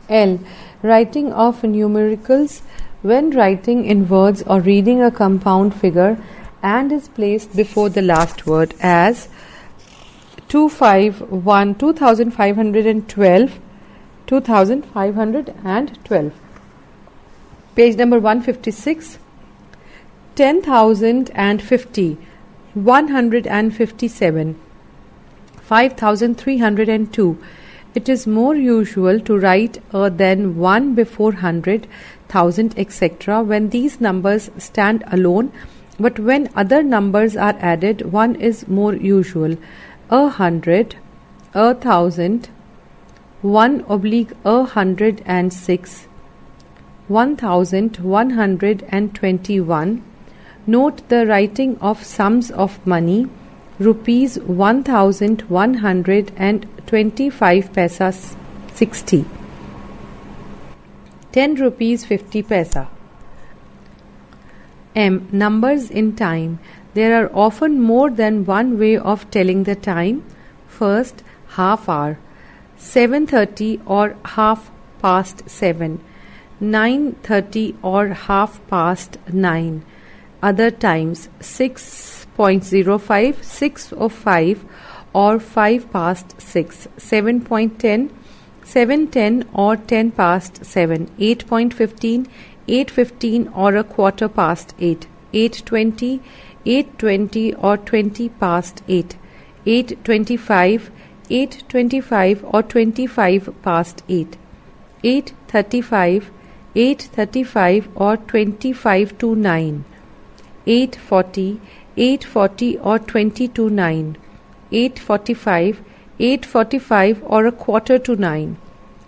L. Writing of numericals. When writing in words or reading a compound figure and is placed before the last word, as 251, 2512, 2512. Page number 156. 10,050, 157, 5,302. It is more usual to write a than 1 before 100,000, etc. when these numbers stand alone, but when other numbers are added, 1 is more usual. 100, 1,000, 1/106, 1,121. Note the writing of sums of money. Rupees 1,125 paisa 60. 10 rupees 50 paisa. M. Numbers in time. There are often more than one way of telling the time. First, half hour, 7:30 or half past 7, 9:30 or half past 9. Other times 6.05, 6:05 or 5 past 6, 7.10, 7:10 or 10 past 7, 8.15, 8:15 or a quarter past 8, 8:20, 8:20 or 20 past 8, 8:25, 8:25 or 25 past 8, 8:35, 8:35 or 25 to 9, 8:40, 8:40 or 20 to 9, 8:45, 8:45 or a quarter to 9,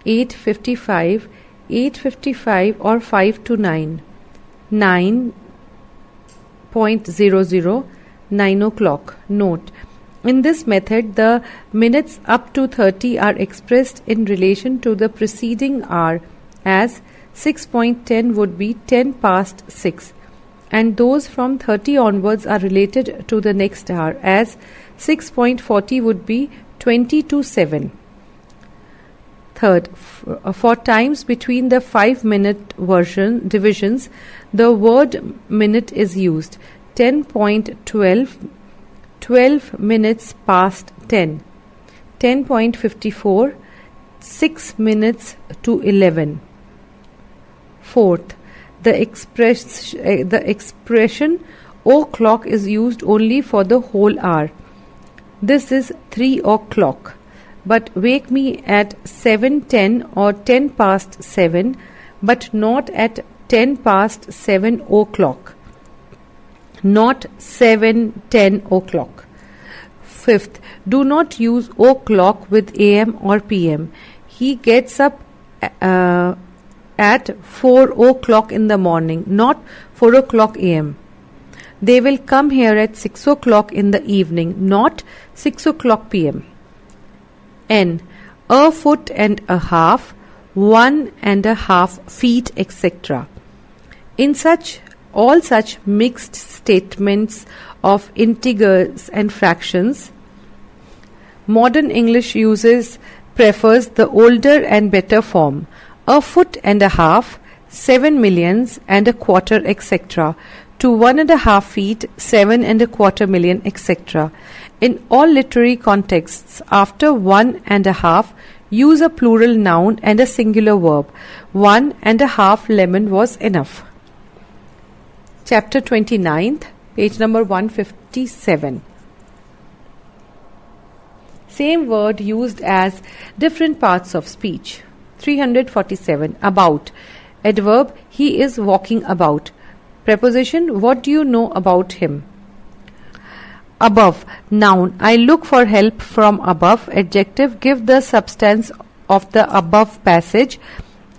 8:55, 8:55 or 5 to 9, 9.00, 9 o'clock. Note: in this method, the minutes up to 30 are expressed in relation to the preceding hour, as 6.10 would be 10 past 6, and those from 30 onwards are related to the next hour, as 6.40 would be 20 to 7. Third, for times between the 5-minute divisions, the word minute is used. 10.12, 12 minutes past 10. 10.54, 6 minutes to 11. Fourth, the expression o'clock is used only for the whole hour. This is 3 o'clock. But wake me at 7:10 or 10 past 7, but not at 10 past 7 o'clock. Not 7:10 o'clock. Fifth, do not use o'clock with AM or PM. He gets up at 4 o'clock in the morning, not 4 o'clock AM. They will come here at 6 o'clock in the evening, not 6 o'clock PM. N. A foot and a half, 1.5 feet, etc. In all such mixed statements of integers and fractions, modern English prefers the older and better form. A foot and a half, 7 millions and a quarter, etc. to 1.5 feet, 7.25 million, etc. In all literary contexts, after 1.5, use a plural noun and a singular verb. 1.5 lemon was enough. Chapter 29th, page number 157. Same word used as different parts of speech. 347. About. Adverb, he is walking about. Preposition, what do you know about him? Above. Noun, I look for help from above. Adjective, give the substance of the above passage.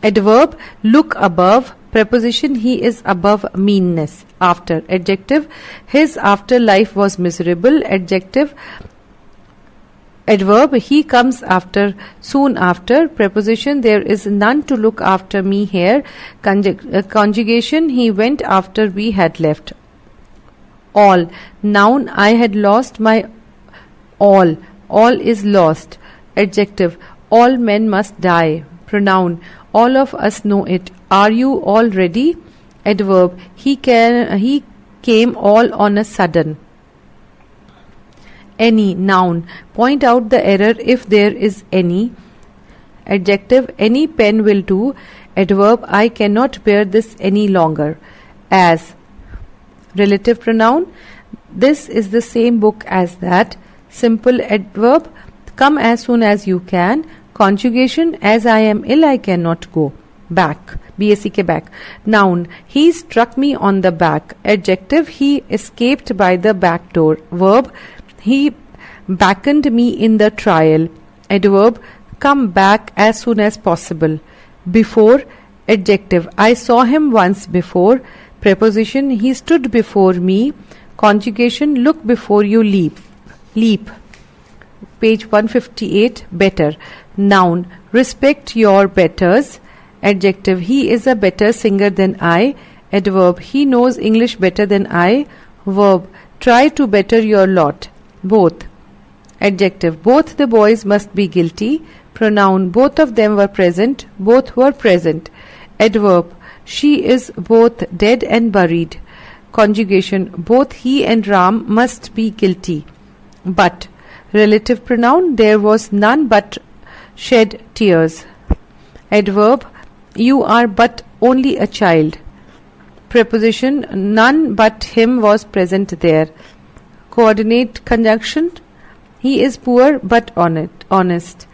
Adverb, look above. Preposition, he is above meanness. After. Adjective, his afterlife was miserable. Adjective, adverb, he comes after, soon after. Preposition, there is none to look after me here. Conjugation, he went after we had left. All. Noun, I had lost my all. All is lost. Adjective, all men must die. Pronoun, All of us know it. Are you all ready? Adverb. He came all on a sudden. Any. Noun. Point out the error if there is any. Adjective. Any pen will do. Adverb. I cannot bear this any longer. As. Relative pronoun. This is the same book as that. Simple adverb. Come as soon as you can. Conjugation. As I am ill, I cannot go. Back. BACK back. Noun. He struck me on the back. Adjective. He escaped by the back door. Verb. He beckoned me in the trial. Adverb. Come back as soon as possible. Before. Adjective. I saw him once before. Preposition. He stood before me. Conjugation. Look before you leap. Leap. Page 158. Better. Noun. Respect your betters. Adjective. He is a better singer than I. Adverb. He knows English better than I. Verb. Try to better your lot. Both. Adjective. Both the boys must be guilty. Pronoun. Both of them were present. Both were present. Adverb. She is both dead and buried. Conjugation. Both he and Ram must be guilty. But. Relative pronoun. There was none but shed tears. Adverb. You are but only a child. Preposition. None but him was present there. Coordinate conjunction. He is poor but honest.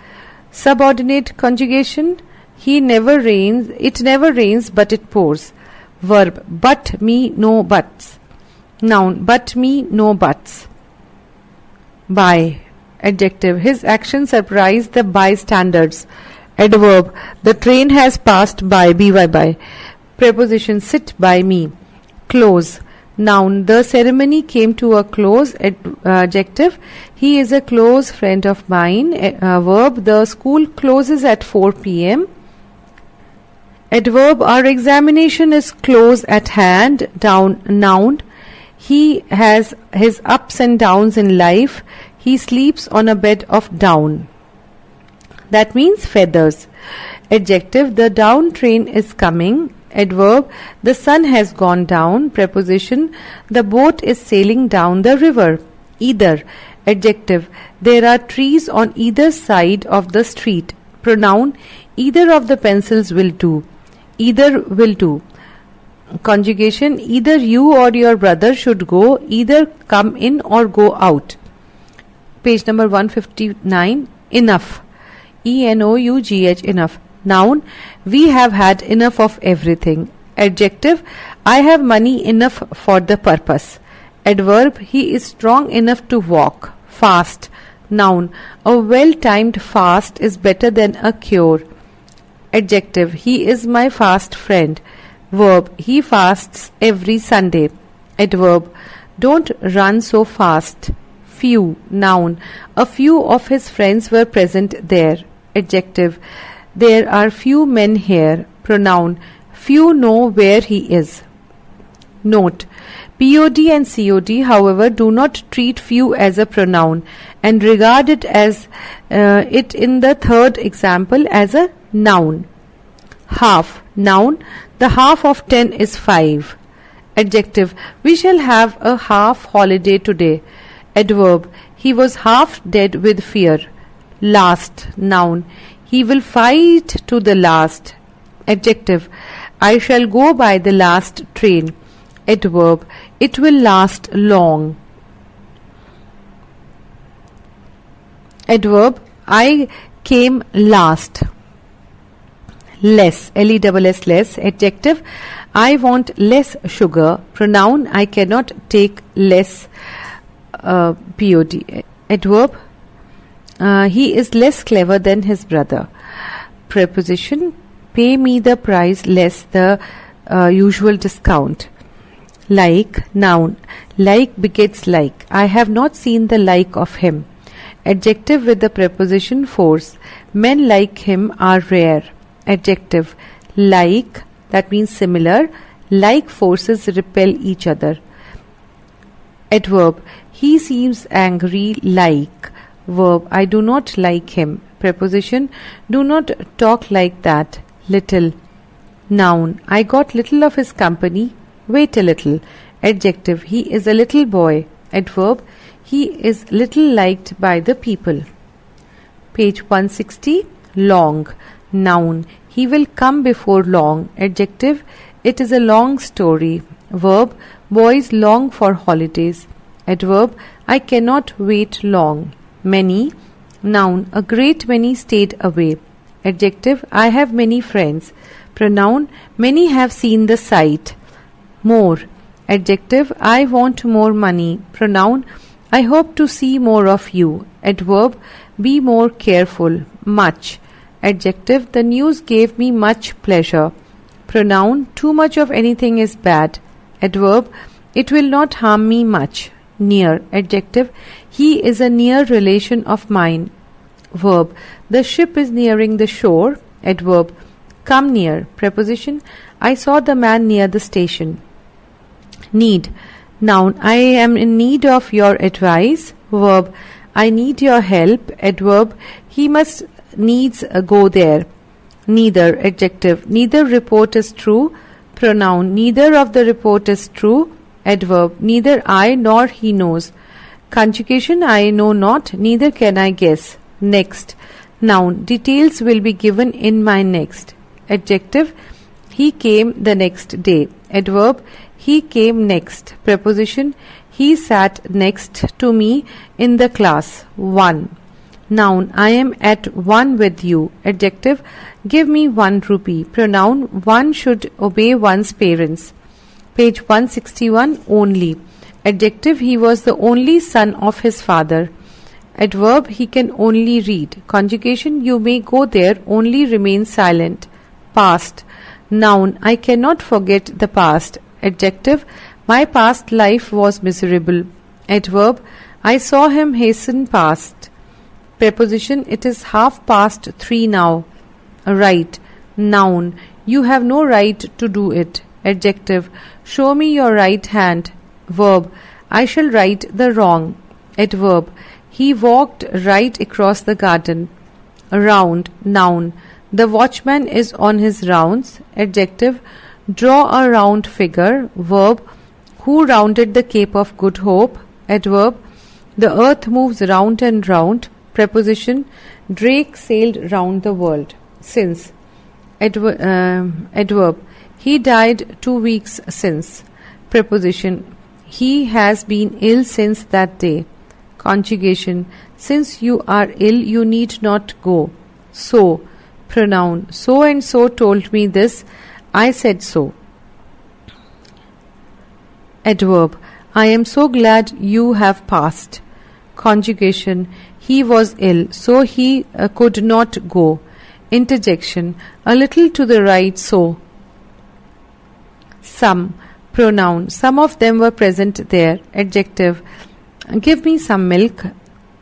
Subordinate conjugation. It never rains but it pours. Verb. But me no buts. Noun. But me no buts. By. Adjective. His action surprised the bystanders. Adverb. The train has passed by. By. Preposition. Sit by me. Close. Noun. The ceremony came to a close. Adjective. He is a close friend of mine. Verb. The school closes at 4 p.m. Adverb. Our examination is close at hand. Noun. He has his ups and downs in life. He sleeps on a bed of down. That means feathers. Adjective. The down train is coming. Adverb. The sun has gone down. Preposition. The boat is sailing down the river. Either. Adjective. There are trees on either side of the street. Pronoun. Either of the pencils will do. Either will do. Conjugation. Either you or your brother should go. Either come in or go out. Page number 159. Enough. ENOUGH. Enough. Noun. We have had enough of everything. Adjective. I have money enough for the purpose. Adverb. He is strong enough to walk. Fast. Noun. A well-timed fast is better than a cure. Adjective. He is my fast friend. Verb. He fasts every Sunday. Adverb. Don't run so fast. Few. Noun. A few of his friends were present there. Adjective. There are few men here. Pronoun. Few know where he is. Note. POD and COD, however, do not treat few as a pronoun and regard it as it in the third example as a noun. Half. Noun. The half of 10 is 5. Adjective. We shall have a half holiday today. Adverb. He was half dead with fear. Last. Noun. He will fight to the last. Adjective. I shall go by the last train. Adverb. It will last long. Adverb. I came last. Less. LESS. Less. Adjective. I want less sugar. Pronoun. I cannot take less. POD. Adverb. He is less clever than his brother. Preposition. Pay me the price less the usual discount. Like. Noun. Like begets like. I have not seen the like of him. Adjective with the preposition force. Men like him are rare. Adjective. Like. That means similar. Like forces repel each other. Adverb. He seems angry like. Verb. I do not like him. Preposition. Do not talk like that. little. Noun. I got little of his company. Wait a little. Adjective. He is a little boy. Adverb. He is little liked by the people. Page 160. Long. Noun. He will come before long. Adjective. It is a long story. Verb. Boys long for holidays. Adverb. I cannot wait long. Many. Noun. A great many stayed away. Adjective. I have many friends. Pronoun. Many have seen the sight. More. Adjective. I want more money. Pronoun. I hope to see more of you. Adverb. Be more careful. Much. Adjective. The news gave me much pleasure. Pronoun. Too much of anything is bad. Adverb. It will not harm me much. Near. Adjective. He is a near relation of mine. Verb. The ship is nearing the shore. Adverb. Come near. Preposition. I saw the man near the station. Need. Noun. I am in need of your advice. Verb. I need your help. Adverb. He must needs go there. Neither. Adjective. Neither report is true. Pronoun. Neither of the report is true. Adverb. Neither I nor he knows. Conjugation. I know not, neither can I guess. Next. Noun. Details will be given in my next. Adjective. He came the next day. Adverb. He came next. Preposition. He sat next to me in the class. 1. Noun. I am at one with you. Adjective. Give me 1 rupee. Pronoun. One should obey one's parents. Page 161. Only. Adjective. He was the only son of his father. Adverb. He can only read. Conjugation. You may go there, only remain silent. Past. Noun. I cannot forget the past. Adjective. My past life was miserable. Adverb. I saw him hasten past. Preposition. It is 3:30 now. Right. Noun. You have no right to do it. Adjective. Show me your right hand. Verb. I shall right the wrong. Adverb. He walked right across the garden. Round. Noun. The watchman is on his rounds. Adjective. Draw a round figure. Verb. Who rounded the Cape of Good Hope? Adverb. The earth moves round and round. Preposition. Drake sailed round the world. Since. Adverb. He died 2 weeks since. Preposition. He has been ill since that day. Conjugation. Since you are ill, you need not go. So. Pronoun. So and so told me this. I said so. Adverb. I am so glad you have passed. Conjugation. He was ill, so he could not go. Interjection. A little to the right, so. Some. Pronoun. Some of them were present there. Adjective. Give me some milk.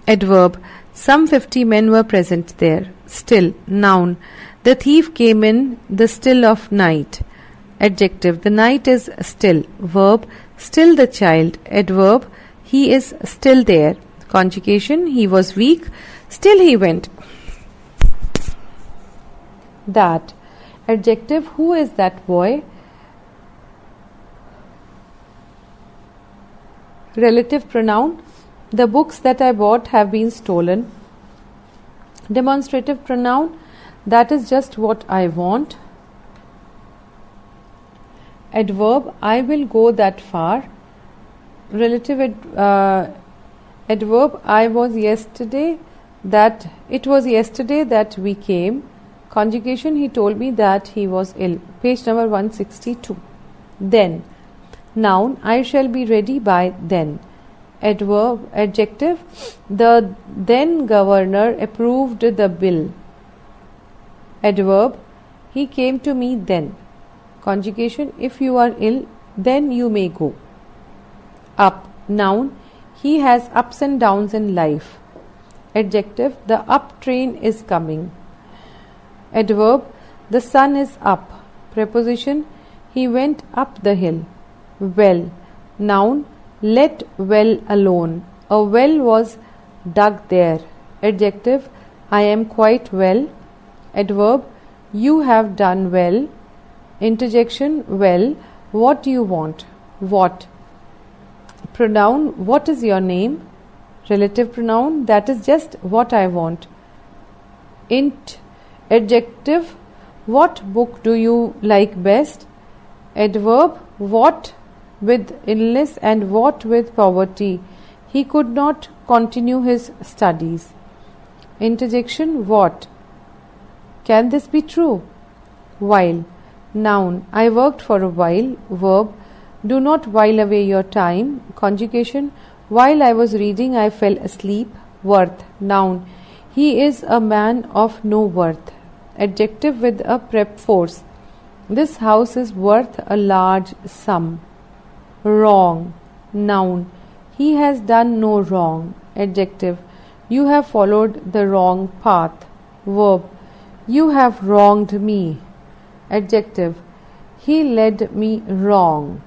Adverb. Some 50 men were present there. Still. Noun. The thief came in the still of night. Adjective. The night is still. Verb. Still the child. Adverb. He is still there. Conjugation. He was weak. Still he went. That. Adjective. Who is that boy? Relative pronoun. The books that I bought have been stolen. Demonstrative pronoun. That is just what I want. Adverb. I will go that far. Relative adverb. It was yesterday that we came. Conjugation. He told me that he was ill. Page number 162. Then. Noun. I shall be ready by then. Adjective. The then governor approved the bill. Adverb. He came to me then. Conjugation. If you are ill, then you may go. Up. Noun. He has ups and downs in life. Adjective. The up train is coming. Adverb. The sun is up. Preposition. He went up the hill. Well. Noun. Let well alone. A well was dug there. Adjective. I am quite well. Adverb. You have done well. Interjection, well. What do you want? What? Pronoun, what is your name? Relative pronoun, that is just what I want. Int. Adjective, what book do you like best? Adverb, what with illness and what with poverty. He could not continue his studies. Interjection, what? Can this be true? While. Noun, I worked for a while. Verb, do not while away your time. Conjugation, while I was reading I fell asleep. Worth. Noun, he is a man of no worth. Adjective with a prep force. This house is worth a large sum. Wrong. Noun, he has done no wrong. Adjective, you have followed the wrong path. Verb, you have wronged me. Adjective, he led me wrong.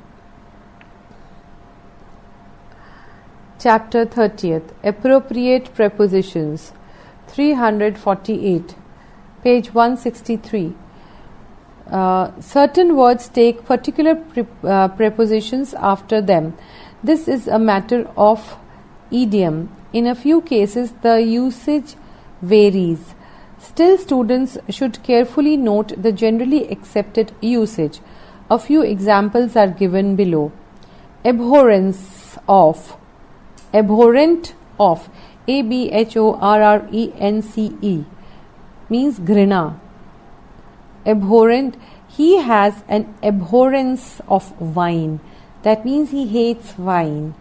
Chapter 30th. Appropriate prepositions. 348. Page 163. Certain words take particular prepositions after them. This is a matter of idiom. In a few cases, the usage varies. Still, students should carefully note the generally accepted usage. A few examples are given below. Abhorrence of. Abhorrent of. Abhorrence means grina. Abhorrent. He has an abhorrence of wine. That means he hates wine.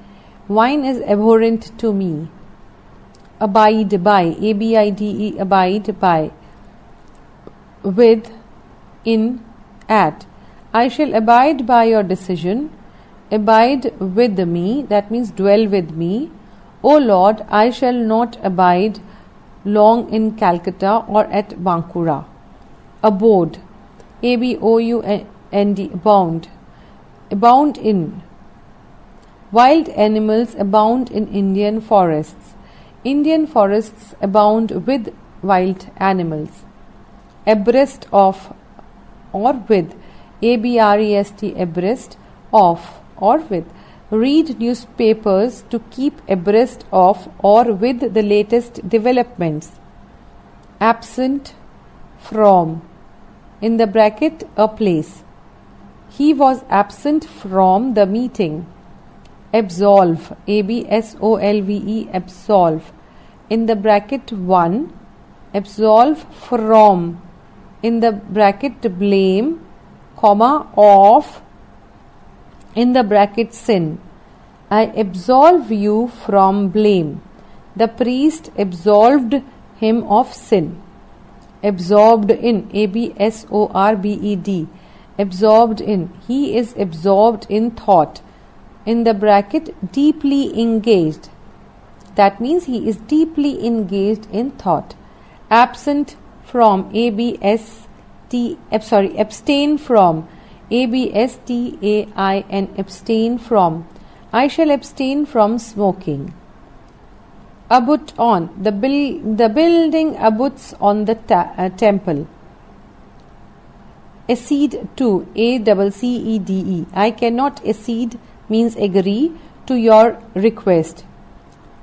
Wine is abhorrent to me. Abide by. Abide. Abide by. With. In. At. I shall abide by your decision. Abide with me. That means dwell with me. O Lord, I shall not abide long in Calcutta or at Bankura. Abode. A-B-O-U-N-D. Abound. Abound in. Wild animals abound in Indian forests. Indian forests abound with wild animals. Abreast of or with. A-B-R-E-S-T. Abreast of or with. Read newspapers to keep abreast of or with the latest developments. Absent from. In the bracket, a place. He was absent from the meeting. Absolve. A-B-S-O-L-V-E. Absolve. In the bracket, one. Absolve from. In the bracket, blame, comma, of. In the bracket, sin. I absolve you from blame. The priest absolved him of sin. Absorbed in. A-B-S-O-R-B-E-D. Absorbed in. He is absorbed in thought. In the bracket, deeply engaged. That means he is deeply engaged in thought. Absent from. Abstain from. A-B-S-T-A-I-N. Abstain from. I shall abstain from smoking. Abut on. The building abuts on the temple. Accede to. A-C-C-E-D-E. I cannot accede means agree to your request.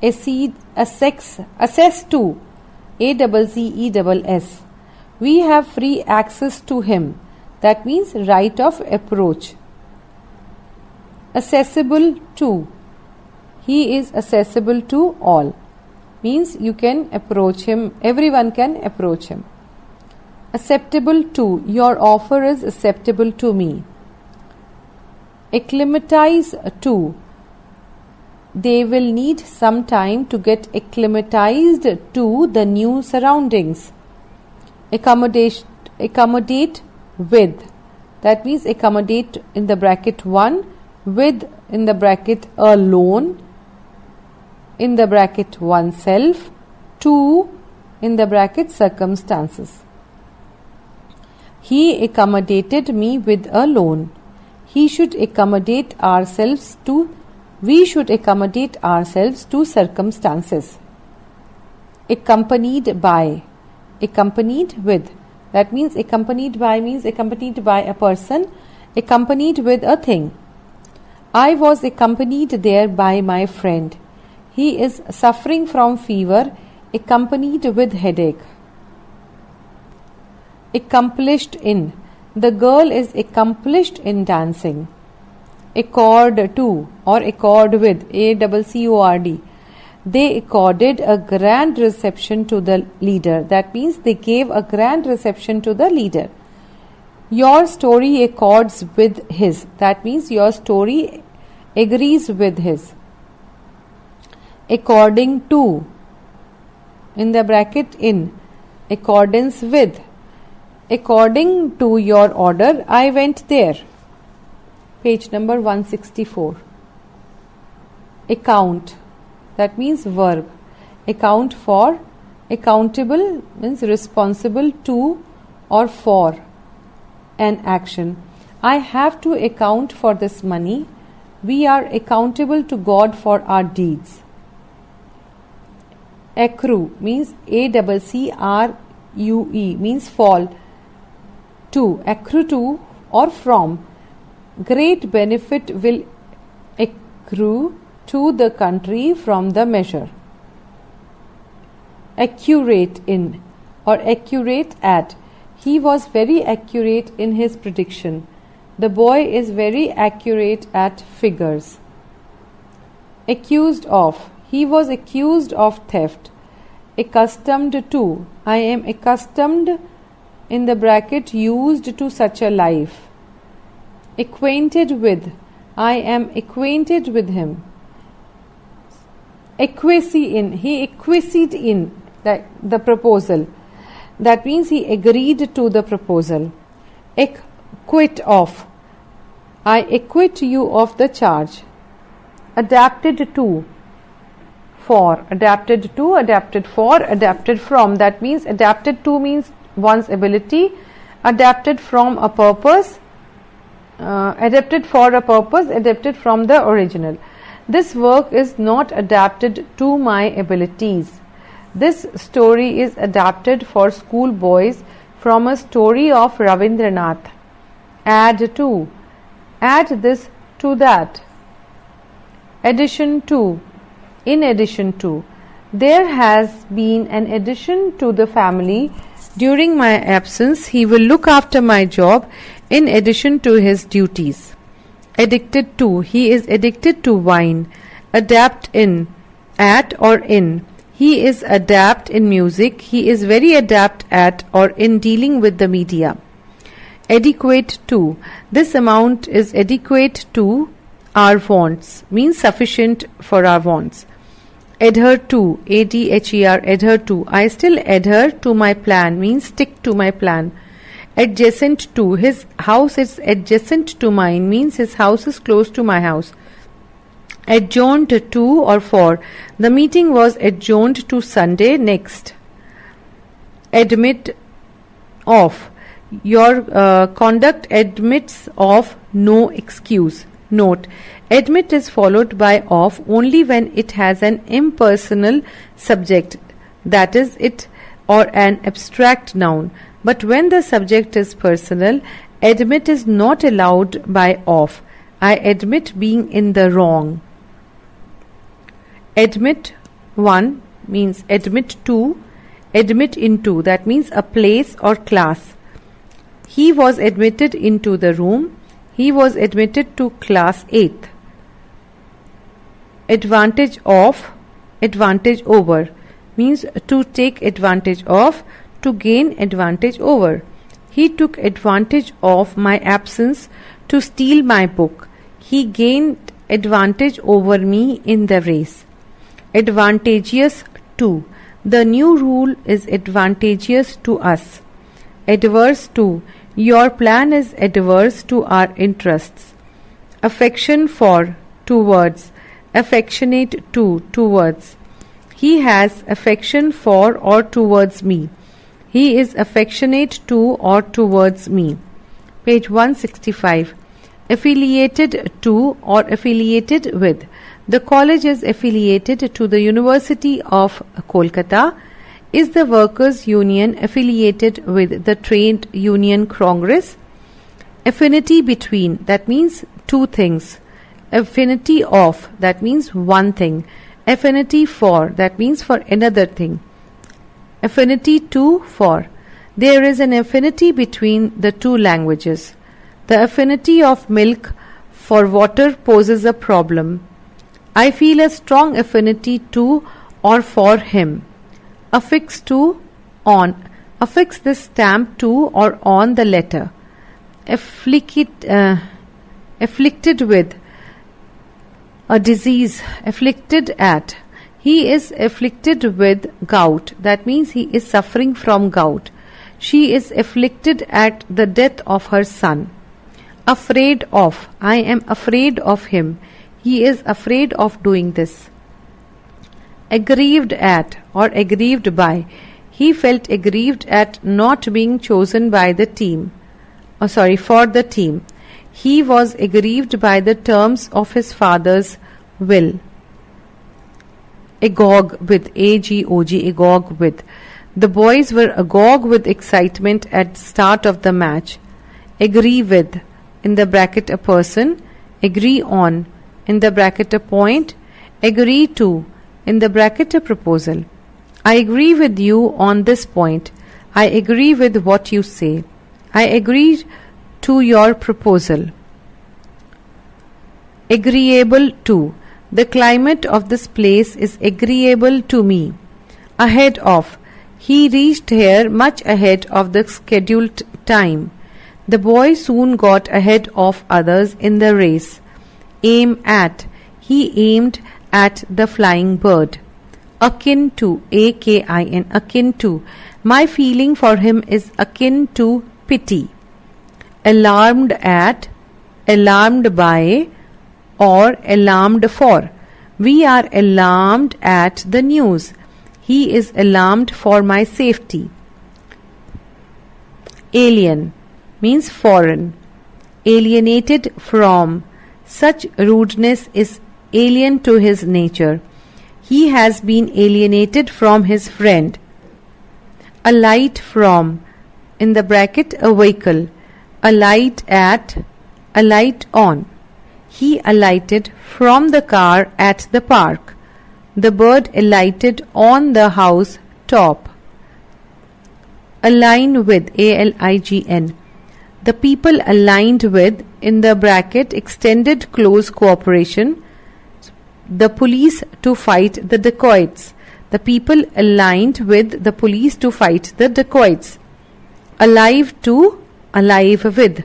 Accede, assess to. A-C-C-E-S-S. We have free access to him. That means right of approach. Accessible to. He is accessible to all. Means you can approach him. Everyone can approach him. Acceptable to. Your offer is acceptable to me. Acclimatize to. They will need some time to get acclimatized to the new surroundings. Accommodate with. That means accommodate in the bracket one, with in the bracket alone, in the bracket oneself, to in the bracket circumstances. He accommodated me with a loan. We should accommodate ourselves to circumstances. Accompanied by. Accompanied with. That means accompanied by a person, accompanied with a thing. I was accompanied there by my friend. He is suffering from fever, accompanied with headache. Accomplished in. The girl is accomplished in dancing. Accord to or accord with, ACCORD. They accorded a grand reception to the leader. That means they gave a grand reception to the leader. Your story accords with his. That means your story agrees with his. According to, in the bracket in, accordance with. According to your order, I went there. Page number 164. Account. That means verb. Account for. Accountable means responsible to or for an action. I have to account for this money. We are accountable to God for our deeds. Accrue means ACCRUE means fall. To, accrue to or from. Great benefit will accrue to the country from the measure. Accurate in or accurate at. He was very accurate in his prediction. The boy is very accurate at figures. Accused of. He was accused of theft. Accustomed to. I am accustomed, in the bracket, used to such a life. Acquainted with. I am acquainted with him. Acquiesce in. He acquiesced in the proposal. That means he agreed to the proposal. Acquit of. I acquit you of the charge. Adapted to. For. Adapted to, adapted for, adapted from. That means adapted to means one's ability. Adapted from a purpose. Adapted for a purpose. Adapted from the original. This work is not adapted to my abilities. This story is adapted for school boys from a story of Ravindranath. Add to. Add this to that. Addition to. In addition to. There has been an addition to the family during my absence. He will look after my job in addition to his duties. Addicted to. He is addicted to wine. Adapt in. At or in. He is adept in music. He is very adept at or in dealing with the media. Adequate to. This amount is adequate to our wants. Means sufficient for our wants. Adhere to. ADHER. Adhere to. I still adhere to my plan. Means stick to my plan. Adjacent to. His house is adjacent to mine. Means his house is close to my house. Adjourned to or for. The meeting was adjourned to Sunday next. Admit of. Your conduct admits of no excuse. Note. Admit is followed by of only when it has an impersonal subject, that is, it or an abstract noun. But when the subject is personal, admit is not allowed by of. I admit being in the wrong. Admit 1 means admit to, admit into. That means a place or class. He was admitted into the room. He was admitted to class 8th. Advantage of, advantage over means to take advantage of, to gain advantage over. He took advantage of my absence to steal my book. He gained advantage over me in the race. Advantageous to. The new rule is advantageous to us. Adverse to. Your plan is adverse to our interests. Affection for. Towards. Affectionate to. Towards. He has affection for or towards me. He is affectionate to or towards me. Page 165. Affiliated to or affiliated with. The college is affiliated to the University of Kolkata. Is the workers' union affiliated with the trade union congress? Affinity between, that means two things. Affinity of, that means one thing. Affinity for, that means for another thing. Affinity to, for. There is an affinity between the two languages. The affinity of milk for water poses a problem. I feel a strong affinity to or for him. Affix to, on. Affix the stamp to or on the letter. Afflicted with, a disease, afflicted at. He is afflicted with gout, that means he is suffering from gout. She is afflicted at the death of her son. Afraid of, I am afraid of him. He is afraid of doing this. Aggrieved at or aggrieved by. He felt aggrieved at not being chosen by the team. For the team. He was aggrieved by the terms of his father's will. Agog with, A-G-O-G, agog with. The boys were agog with excitement at the start of the match. Agree with, in the bracket a person. Agree on, in the bracket a point. Agree to, in the bracket a proposal. I agree with you on this point. I agree with what you say. I agree to your proposal. Agreeable to. The climate of this place is agreeable to me. Ahead of. He reached here much ahead of the scheduled time. The boy soon got ahead of others in the race. Aim at. He aimed at the flying bird. Akin to, A-K-I-N, akin to. My feeling for him is akin to pity. Alarmed at, alarmed by, or alarmed for. We are alarmed at the news. He is alarmed for my safety. Alien means foreign. Alienated from. Such rudeness is alien to his nature. He has been alienated from his friend. Alight from, in the bracket a vehicle. Alight at, alight on. He alighted from the car at the park. The bird alighted on the house top. Align with, A-L-I-G-N. The people aligned with, in the bracket extended close cooperation. The police to fight the dacoits. The people aligned with the police to fight the dacoits. Alive to, alive with.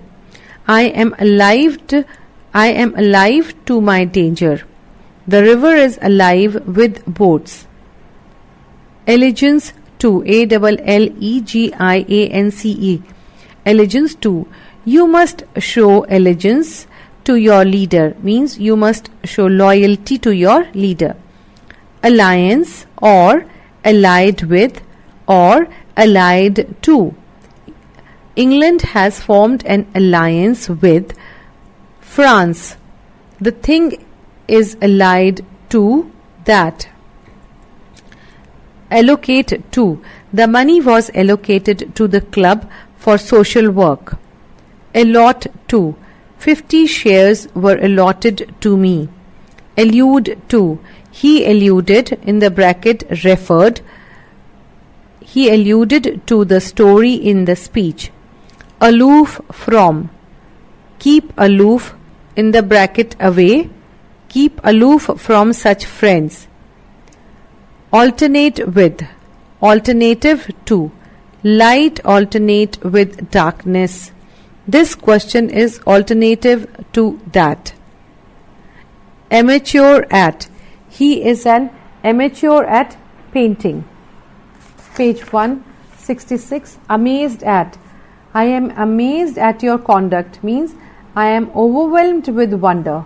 I am alive to my danger. The river is alive with boats. Allegiance to, A-L-L-E-G-I-A-N-C-E. Allegiance to. You must show allegiance to your leader, means you must show loyalty to your leader. Alliance or allied with or allied to. England has formed an alliance with France. The thing is allied to that. Allocate to. The money was allocated to the club for social work. Allot to. 50 shares were allotted to me. Allude to. He alluded, in the bracket referred. He alluded to the story in the speech. Aloof from. Keep aloof, in the bracket away. Keep aloof from such friends. Alternate with. Alternative to. Light alternate with darkness. This question is alternative to that. Amateur at. He is an amateur at painting. Page 166. Amazed at. I am amazed at your conduct means I am overwhelmed with wonder.